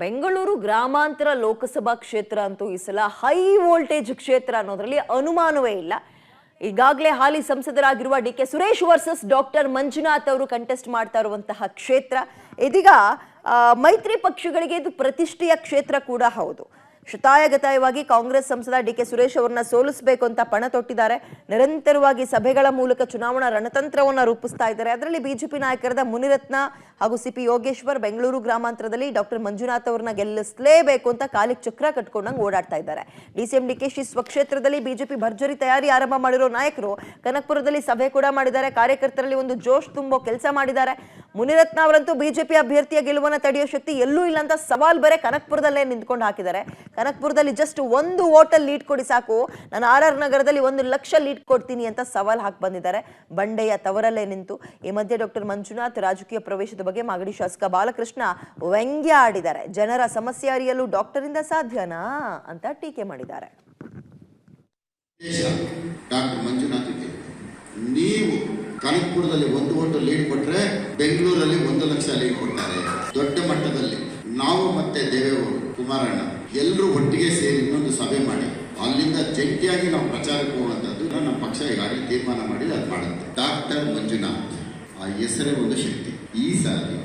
ಬೆಂಗಳೂರು ಗ್ರಾಮಾಂತರ ಲೋಕಸಭಾ ಕ್ಷೇತ್ರ ಅಂತೂ ಈ ಸಲ ಹೈ ವೋಲ್ಟೇಜ್ ಕ್ಷೇತ್ರ ಅನ್ನೋದ್ರಲ್ಲಿ ಅನುಮಾನವೇ ಇಲ್ಲ. ಈಗಾಗಲೇ ಹಾಲಿ ಸಂಸದರಾಗಿರುವ ಡಿ.ಕೆ. ಸುರೇಶ್ ವರ್ಸಸ್ ಡಾಕ್ಟರ್ ಮಂಜುನಾಥ್ ಅವರು ಕಂಟೆಸ್ಟ್ ಮಾಡ್ತಾ ಇರುವಂತಹ ಕ್ಷೇತ್ರ. ಇದೀಗ ಮೈತ್ರಿ ಪಕ್ಷಗಳಿಗೆ ಇದು ಪ್ರತಿಷ್ಠೆಯ ಕ್ಷೇತ್ರ ಕೂಡ ಹೌದು. ಶತಾಯಗತಾಯವಾಗಿ ಕಾಂಗ್ರೆಸ್ ಸಂಸದ ಡಿ.ಕೆ. ಸುರೇಶ್ ಅವರನ್ನ ಸೋಲಿಸಬೇಕು ಅಂತ ಪಣ ತೊಟ್ಟಿದ್ದಾರೆ. ನಿರಂತರವಾಗಿ ಸಭೆಗಳ ಮೂಲಕ ಚುನಾವಣಾ ರಣತಂತ್ರವನ್ನ ರೂಪಿಸ್ತಾ ಇದ್ದಾರೆ. ಅದರಲ್ಲಿ ಬಿಜೆಪಿ ನಾಯಕರಾದ ಮುನಿರತ್ನ ಹಾಗೂ ಸಿ.ಪಿ. ಯೋಗೇಶ್ವರ್ ಬೆಂಗಳೂರು ಗ್ರಾಮಾಂತರದಲ್ಲಿ ಡಾಕ್ಟರ್ ಮಂಜುನಾಥ್ ಅವರನ್ನ ಗೆಲ್ಲಿಸಲೇಬೇಕು ಅಂತ ಕಾಲಿಗೆ ಚಕ್ರ ಕಟ್ಕೊಂಡಂಗೆ ಓಡಾಡ್ತಾ ಇದ್ದಾರೆ. ಡಿಸಿಎಂ ಡಿ.ಕೆ.ಶಿ ಸ್ವಕ್ಷೇತ್ರದಲ್ಲಿ ಬಿಜೆಪಿ ಭರ್ಜರಿ ತಯಾರಿ ಆರಂಭ ಮಾಡಿರೋ ನಾಯಕರು ಕನಕಪುರದಲ್ಲಿ ಸಭೆ ಕೂಡ ಮಾಡಿದ್ದಾರೆ. ಕಾರ್ಯಕರ್ತರಲ್ಲಿ ಒಂದು ಜೋಶ್ ತುಂಬೋ ಕೆಲಸ ಮಾಡಿದ್ದಾರೆ. ಮುನಿರತ್ನ ಅವರಂತೂ ಬಿಜೆಪಿ ಅಭ್ಯರ್ಥಿಯ ಗೆಲುವನ್ನು ತಡೆಯೋ ಶಕ್ತಿ ಎಲ್ಲೂ ಇಲ್ಲ ಅಂತ ಸವಾಲ್ ಬೇರೆ ಕನಕಪುರದಲ್ಲೇ ನಿಂತ್ಕೊಂಡು ಹಾಕಿದ್ದಾರೆ. ಕನಕಪುರದಲ್ಲಿ ಜಸ್ಟ್ ಒಂದು ವೋಟಲ್ಲಿ ಲೀಡ್ ಕೊಡಿ ಸಾಕು, ನಾನು ಆರ್ ನಗರದಲ್ಲಿ 1 ಲಕ್ಷ ಲೀಡ್ ಕೊಡ್ತೀನಿ ಅಂತ ಸವಾಲ್ ಹಾಕಿ ಬಂದಿದ್ದಾರೆ. ಬಂಡೆಯ ತವರಲ್ಲೇ ನಿಂತು. ಈ ಮಧ್ಯೆ ಡಾಕ್ಟರ್ ಮಂಜುನಾಥ್ ರಾಜಕೀಯ ಪ್ರವೇಶದ ಬಗ್ಗೆ ಮಾಗಡಿ ಶಾಸಕ ಬಾಲಕೃಷ್ಣ ವ್ಯಂಗ್ಯ ಆಡಿದ್ದಾರೆ. ಜನರ ಸಮಸ್ಯೆ ಅರಿಯಲು ಡಾಕ್ಟರ್ ಇಂದ ಸಾಧ್ಯನಾ ಅಂತ ಟೀಕೆ ಮಾಡಿದ್ದಾರೆ. ಡಾಕ್ಟರ್ ಮಂಜುನಾಥ್ಗೆ ನೀವು ಕನಕಪುರದಲ್ಲಿ 1 ವೋಟ್ ಲೀಡ್ ಕೊಟ್ರೆ ಬೆಂಗಳೂರಲ್ಲಿ 1 ಲಕ್ಷ ಲೀಡ್ ಕೊಡ್ತಾರೆ. ದೊಡ್ಡ ಮಟ್ಟದಲ್ಲಿ ನಾವು ಮತ್ತೆ ದೇವೇಗೌಡರು, ಕುಮಾರಣ್ಣ ಎಲ್ಲರೂ ಒಟ್ಟಿಗೆ ಸೇರಿ ಇನ್ನೊಂದು ಸಭೆ ಮಾಡಿ ಅಲ್ಲಿಂದ ಜಂಟಿಯಾಗಿ ನಾವು ಪ್ರಚಾರಕ್ಕೆ ಹೋಗುವಂಥದ್ದು ನಮ್ಮ ಪಕ್ಷ ಈಗಾಗಲೇ ತೀರ್ಮಾನ ಮಾಡಿ ಅದು ಮಾಡುತ್ತೆ. ಡಾಕ್ಟರ್ ಮಂಜುನಾಥ್ ಆ ಹೆಸರೇ ಒಂದು ಶಕ್ತಿ. ಈ ಸಾರಿ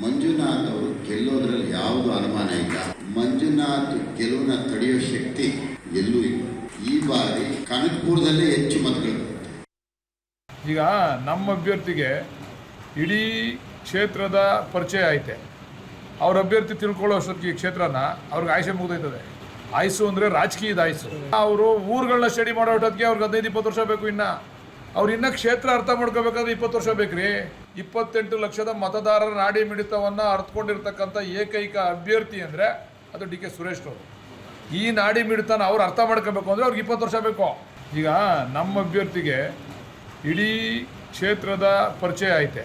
ಮಂಜುನಾಥ್ ಅವರು ಗೆಲ್ಲೋದ್ರಲ್ಲಿ ಯಾವುದು ಅನುಮಾನ ಇಲ್ಲ. ಮಂಜುನಾಥ್ ಗೆಲುವನ್ನ ತಡೆಯೋ ಶಕ್ತಿ ಎಲ್ಲೂ ಇಲ್ಲ. ಈ ಬಾರಿ ಕನಕಪುರದಲ್ಲೇ ಹೆಚ್ಚು ಮತಗಳು. ಈಗ ನಮ್ಮ ಅಭ್ಯರ್ಥಿಗೆ ಇಡೀ ಕ್ಷೇತ್ರದ ಪರಿಚಯ ಐತೆ. ಅವ್ರ ಅಭ್ಯರ್ಥಿ ತಿಳ್ಕೊಳ್ಳೋ ಅಷ್ಟೊತ್ತಿಗೆ ಈ ಕ್ಷೇತ್ರನ ಅವ್ರಿಗೆ ಆಯ್ಸೆ ಮುಗಿದೈತದೆ. ಆಯ್ಸು ಅಂದರೆ ರಾಜಕೀಯದ ಆಯ್ಸು. ಅವರು ಊರುಗಳನ್ನ ಸ್ಟಡಿ ಮಾಡೋ ಅಷ್ಟೊತ್ತಿಗೆ ಅವ್ರಿಗೆ 15-20 ವರ್ಷ ಬೇಕು. ಅವ್ರು ಇನ್ನೂ ಕ್ಷೇತ್ರ ಅರ್ಥ ಮಾಡ್ಕೋಬೇಕಾದ್ರೆ 20 ವರ್ಷ ಬೇಕ್ರಿ. 28 ಲಕ್ಷದ ಮತದಾರರ ನಾಡಿ ಮಿಡಿತವನ್ನು ಅರ್ಥಕೊಂಡಿರ್ತಕ್ಕಂಥ ಏಕೈಕ ಅಭ್ಯರ್ಥಿ ಅಂದರೆ ಅದು ಡಿ.ಕೆ. ಸುರೇಶ್ ಅವರು. ಈ ನಾಡಿ ಮಿಡಿತನ ಅವ್ರು ಅರ್ಥ ಮಾಡ್ಕೋಬೇಕು ಅಂದರೆ ಅವ್ರಿಗೆ 20 ವರ್ಷ ಬೇಕು. ಈಗ ನಮ್ಮ ಅಭ್ಯರ್ಥಿಗೆ ಇಡೀ ಕ್ಷೇತ್ರದ ಪರಿಚಯ ಐತೆ.